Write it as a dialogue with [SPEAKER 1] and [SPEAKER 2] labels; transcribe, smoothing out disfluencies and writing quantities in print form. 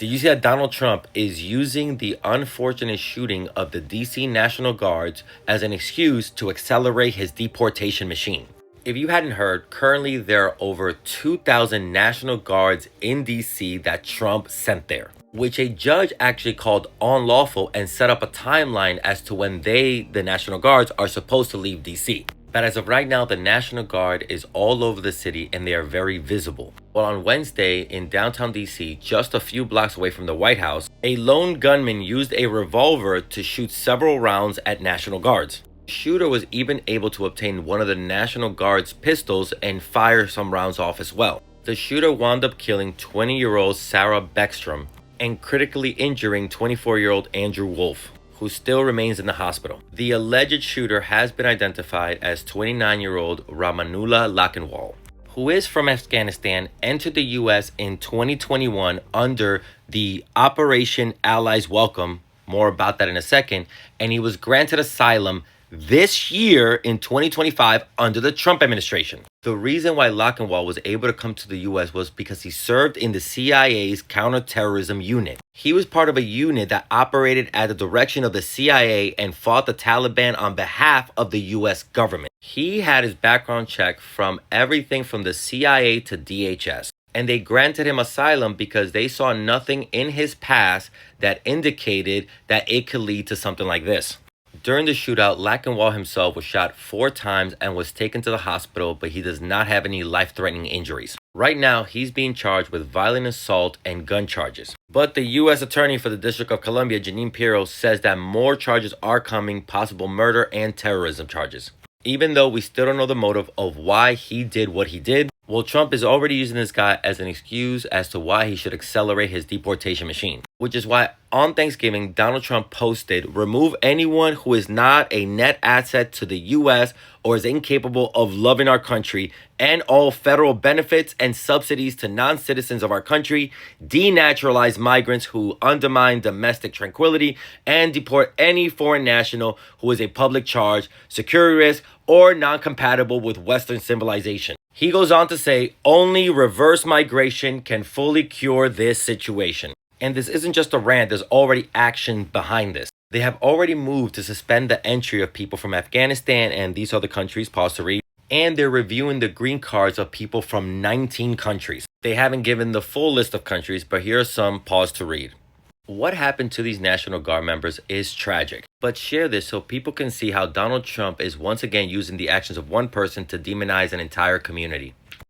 [SPEAKER 1] Did you see that Donald Trump is using the unfortunate shooting of the DC National Guards as an excuse to accelerate his deportation machine? If you hadn't heard, currently there are over 2,000 National Guards in DC that Trump sent there, which a judge actually called unlawful and set up a timeline as to when the National Guards, are supposed to leave DC. But as of right now, the National Guard is all over the city and they are very visible. Well, on Wednesday in downtown DC, just a few blocks away from the White House, a lone gunman used a revolver to shoot several rounds at National Guards. The shooter was even able to obtain one of the National Guard's pistols and fire some rounds off as well. The shooter wound up killing 20-year-old Sarah Beckstrom and critically injuring 24-year-old Andrew Wolf, who still remains in the hospital. The alleged shooter has been identified as 29-year-old Rahmanullah Lakhanwal, who is from Afghanistan, entered the U.S. in 2021 under the Operation Allies Welcome, more about that in a second, and he was granted asylum this year in 2025 under the Trump administration. The reason why Lakhanwal was able to come to the U.S. was because he served in the CIA's counterterrorism unit. He was part of a unit that operated at the direction of the CIA and fought the Taliban on behalf of the U.S. government. He had his background check from everything from the CIA to DHS, and they granted him asylum because they saw nothing in his past that indicated that it could lead to something like this. During the shootout, Lakhanwal himself was shot 4 times and was taken to the hospital, but he does not have any life-threatening injuries. Right now, he's being charged with violent assault and gun charges. But the U.S. Attorney for the District of Columbia, Jeanine Pirro, says that more charges are coming, possible murder and terrorism charges. Even though we still don't know the motive of why he did what he did, well, Trump is already using this guy as an excuse as to why he should accelerate his deportation machine. Which is why on Thanksgiving, Donald Trump posted, "Remove anyone who is not a net asset to the U.S. or is incapable of loving our country, and all federal benefits and subsidies to non-citizens of our country, denaturalize migrants who undermine domestic tranquility, and deport any foreign national who is a public charge, security risk, or non-compatible with Western civilization." He goes on to say, only reverse migration can fully cure this situation. And this isn't just a rant, there's already action behind this. They have already moved to suspend the entry of people from Afghanistan and these other countries, pause to read, and they're reviewing the green cards of people from 19 countries. They haven't given the full list of countries, but here are some, pause to read. What happened to these National Guard members is tragic, but share this so people can see how Donald Trump is once again using the actions of one person to demonize an entire community.